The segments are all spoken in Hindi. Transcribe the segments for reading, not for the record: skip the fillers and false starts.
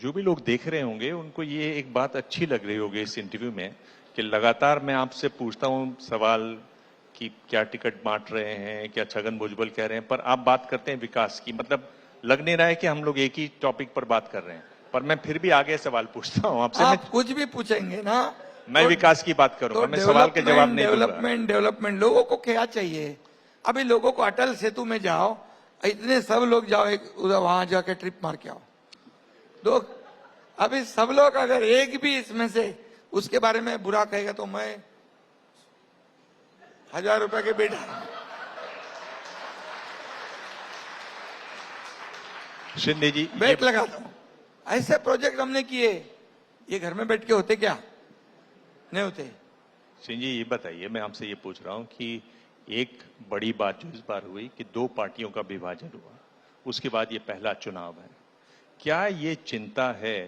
जो भी लोग देख रहे होंगे उनको ये एक बात अच्छी लग रही होगी इस इंटरव्यू में कि लगातार मैं आपसे पूछता हूं सवाल कि क्या टिकट बांट रहे हैं, क्या छगन भुजबल कह रहे हैं, पर आप बात करते हैं विकास की। मतलब लग नहीं रहा है कि हम लोग एक ही टॉपिक पर बात कर रहे हैं, पर मैं फिर भी आगे सवाल पूछता हूं आपसे। आप कुछ भी पूछेंगे ना, मैं विकास की बात करूंगा, मैं सवाल के जवाब नहीं दूंगा। डेवलपमेंट लोगों को क्या चाहिए? अभी लोगों को अटल सेतु में जाओ, इतने सब लोग जाओ, एक उधर वहां जाके ट्रिप मार के आओ। दो अभी सब लोग अगर एक भी इसमें से उसके बारे में बुरा कहेगा तो मैं 1000 रुपए के बेटा। शिंदे जी बेट लगाता हूं। ऐसे प्रोजेक्ट हमने किए, ये घर में बैठ के होते क्या? नहीं होते। सिंह जी ये बताइए, मैं आपसे ये पूछ रहा हूं कि एक बड़ी बात जो इस बार हुई कि 2 पार्टियों का विभाजन हुआ, उसके बाद ये पहला चुनाव है। क्या ये चिंता है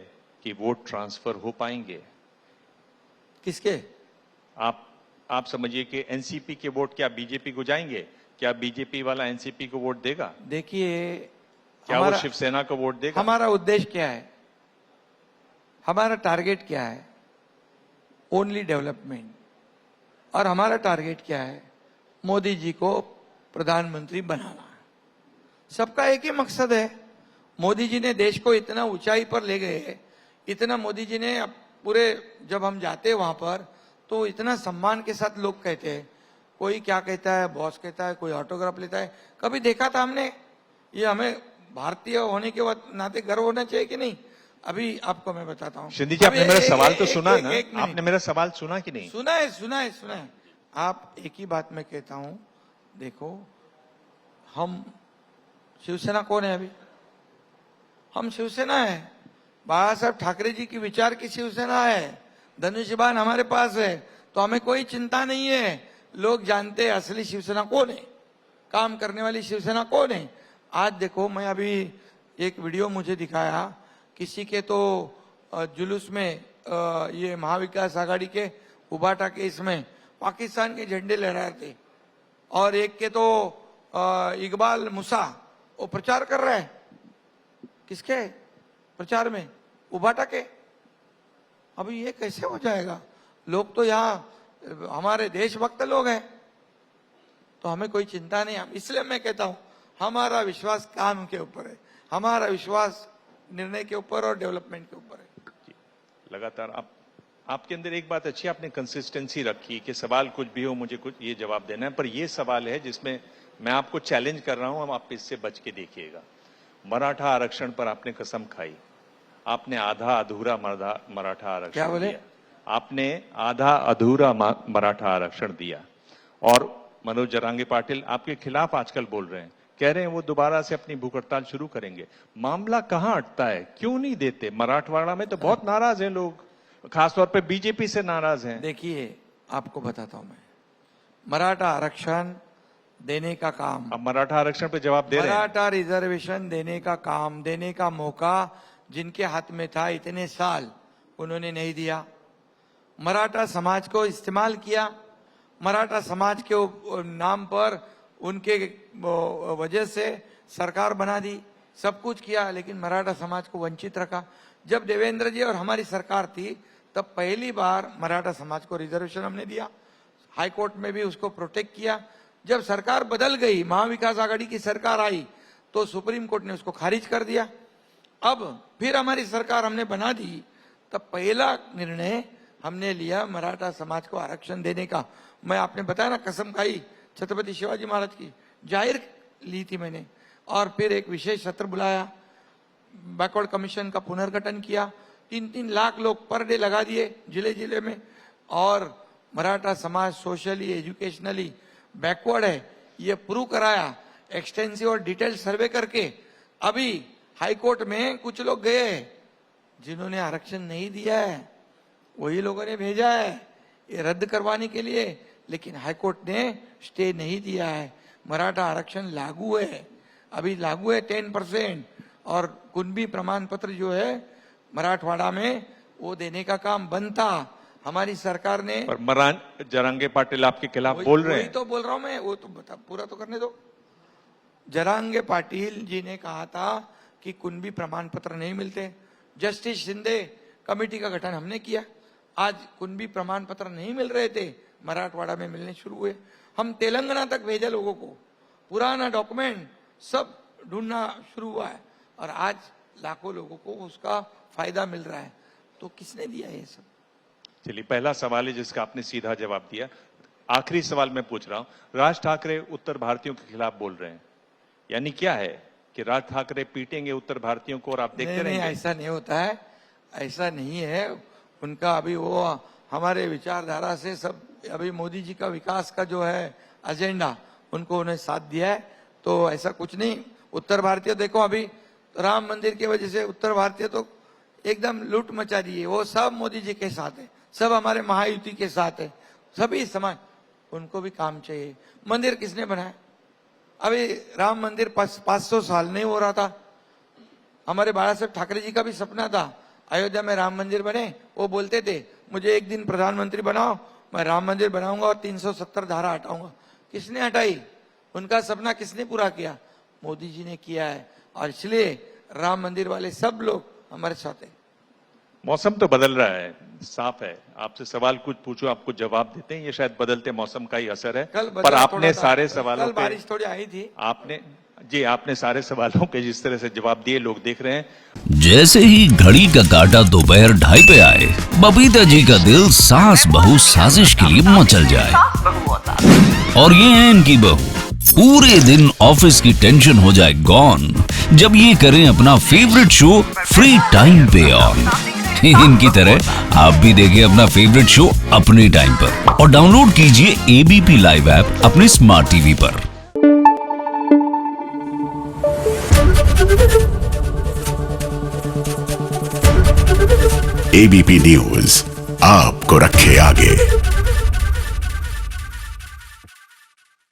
कि वोट ट्रांसफर हो पाएंगे? किसके? आप समझिए कि एनसीपी के वोट क्या बीजेपी को जाएंगे? क्या बीजेपी वाला एनसीपी को वोट देगा? देखिए, क्या वो शिवसेना को वोट देगा? हमारा उद्देश्य क्या है, हमारा टारगेट क्या है? Only development. और हमारा टारगेट क्या है? मोदी जी को प्रधानमंत्री बनाना। सबका एक ही मकसद है। मोदी जी ने देश को इतना ऊंचाई पर ले गए, इतना मोदी जी ने पूरे, जब हम जाते वहां पर तो इतना सम्मान के साथ लोग कहते हैं। कोई क्या कहता है, बॉस कहता है, कोई ऑटोग्राफ लेता है। कभी देखा था हमने? ये हमें भारतीय होने के नाते गर्व होना चाहिए कि नहीं? अभी आपको मैं बताता हूँ। शिंदे जी, आपने मेरा सवाल तो सुना ना? आपने मेरा सवाल सुना कि नहीं? सुना है। आप एक ही बात में कहता हूं, देखो, हम शिवसेना कौन है? अभी हम शिवसेना है। बाबा साहब ठाकरे जी की विचार की शिवसेना है। धनुष्यबाण हमारे पास है, तो हमें कोई चिंता नहीं है। लोग जानते हैं असली शिवसेना कौन है, काम करने वाली शिवसेना कौन है। आज देखो, मैं अभी एक वीडियो मुझे दिखाया, किसी के तो जुलूस में ये महाविकास आघाड़ी के उबाटा के इसमें पाकिस्तान के झंडे लहरा थे, और एक के तो इकबाल मूसा वो प्रचार कर रहा है। किसके प्रचार में? उबाटा के। अभी ये कैसे हो जाएगा? लोग तो यहाँ हमारे देशभक्त लोग हैं, तो हमें कोई चिंता नहीं। इसलिए मैं कहता हूं, हमारा विश्वास काम के ऊपर है, हमारा विश्वास निर्णय के ऊपर और डेवलपमेंट के ऊपर है। लगातार आपके अंदर एक बात अच्छी, आपने कंसिस्टेंसी रखी कि सवाल कुछ भी हो मुझे कुछ ये जवाब देना है। पर ये सवाल है जिसमें मैं आपको चैलेंज कर रहा हूं, हम आप इससे बच के देखिएगा। मराठा आरक्षण पर आपने कसम खाई, आपने आधा अधूरा मराठा आरक्षण क्या बोले? आपने आधा अधूरा मराठा आरक्षण दिया, और मनोज जरांगे पाटिल आपके खिलाफ आजकल बोल रहे हैं, कह रहे हैं वो दोबारा से अपनी भूख हड़ताल शुरू करेंगे। मामला कहां अटता है? क्यों नहीं देते? मराठवाड़ा में तो बहुत नाराज हैं लोग, खासतौर पे बीजेपी से नाराज हैं। देखिए, आपको बताता हूं मैं, मराठा आरक्षण देने का काम, अब मराठा आरक्षण पे जवाब दे रहे हैं। मराठा रिजर्वेशन देने का काम, देने का मौका जिनके हाथ में था इतने साल, उन्होंने नहीं दिया। मराठा समाज को इस्तेमाल किया, मराठा समाज के नाम पर उनके वजह से सरकार बना दी, सब कुछ किया, लेकिन मराठा समाज को वंचित रखा। जब देवेंद्र जी और हमारी सरकार थी, तब पहली बार मराठा समाज को रिजर्वेशन हमने दिया, हाई कोर्ट में भी उसको प्रोटेक्ट किया। जब सरकार बदल गई, महाविकास आघाड़ी की सरकार आई, तो सुप्रीम कोर्ट ने उसको खारिज कर दिया। अब फिर हमारी सरकार हमने बना दी, तब पहला निर्णय हमने लिया मराठा समाज को आरक्षण देने का। मैं आपने बताया ना, कसम खाई छत्रपति शिवाजी महाराज की, जाहिर ली थी मैंने। और फिर एक विशेष सत्र बुलाया, बैकवर्ड कमीशन का पुनर्गठन किया, 3-3 लाख लोग पर डे लगा दिए जिले जिले में। और मराठा समाज सोशली एजुकेशनली बैकवर्ड है, ये प्रूव कराया एक्सटेंसिव और डिटेल सर्वे करके। अभी हाईकोर्ट में कुछ लोग गए जिन्होंने आरक्षण नहीं दिया है, वही लोगों ने भेजा है ये रद्द करवाने के लिए, लेकिन हाईकोर्ट ने स्टे नहीं दिया है। मराठा आरक्षण लागू है, अभी लागू है 10%। और कुणबी प्रमाण पत्र जो है मराठवाड़ा में, वो देने का काम बनता हमारी सरकार ने। पर जरांगे पाटिल आपके खिलाफ बोल रहे हैं। वही तो बोल रहा हूं मैं, वो तो बता, पूरा तो करने दो। जरांगे पाटिल जी ने कहा था कि कुणबी प्रमाण पत्र नहीं मिलते, जस्टिस शिंदे कमेटी का गठन हमने किया। आज कुणबी प्रमाण पत्र नहीं मिल रहे थे, मराठवाड़ा में मिलने शुरू हुए। हम तेलंगाना तक भेजे लोगों को, पुराना डॉक्यूमेंट सब ढूंढना शुरू हुआ है और आज लाखों लोगों को उसका फायदा मिल रहा है। तो किसने दिया ये सब? चलिए, पहला सवाल है जिसका आपने सीधा जवाब दिया। आखिरी सवाल मैं पूछ रहा हूं, राज ठाकरे उत्तर भारतीयों के खिलाफ बोल रहे हैं, यानी क्या है कि राज ठाकरे पीटेंगे उत्तर भारतीयों को और आप देखते रहेंगे? नहीं, ऐसा नहीं होता है, ऐसा नहीं है। उनका अभी वो हमारे विचारधारा से सब, अभी मोदी जी का विकास का जो है एजेंडा, उनको उन्हें साथ दिया है, तो ऐसा कुछ नहीं। उत्तर भारतीय देखो, अभी राम मंदिर की वजह से उत्तर भारतीय तो एकदम लूट मचा दी है। वो सब मोदी जी के साथ है, सब हमारे महायुति के साथ है, सभी समाज, उनको भी काम चाहिए। मंदिर किसने बनाया? अभी राम मंदिर 500 साल नहीं हो रहा था। हमारे बाला साहेब ठाकरे जी का भी सपना था अयोध्या में राम मंदिर बने। वो बोलते थे मुझे एक दिन प्रधानमंत्री बनाओ, मैं राम मंदिर बनाऊंगा और 370 धारा हटाऊंगा। किसने हटाई? उनका सपना किसने पूरा किया? मोदी जी ने किया है। और इसलिए राम मंदिर वाले सब लोग हमारे साथ है। मौसम तो बदल रहा है, साफ है। आपसे सवाल कुछ पूछो, आपको जवाब देते हैं, ये शायद बदलते मौसम का ही असर है। पर आपने सारे सवालों कल बारिश थोड़ी आई थी। आपने सारे सवालों के जिस तरह से जवाब दिए, लोग देख रहे हैं। जैसे ही घड़ी का काटा दोपहर 2:30 पे आए, बबीता जी का दिल सास बहू साजिश के लिए मचल जाए। और ये है इनकी बहू, पूरे दिन ऑफिस की टेंशन हो जाए गॉन जब ये करें अपना फेवरेट शो फ्री टाइम पे ऑन। इनकी तरह आप भी देखिए अपना फेवरेट शो अपने टाइम पर और डाउनलोड कीजिए एबीपी लाइव ऐप अपने स्मार्ट टीवी पर। एबीपी न्यूज आपको रखे आगे।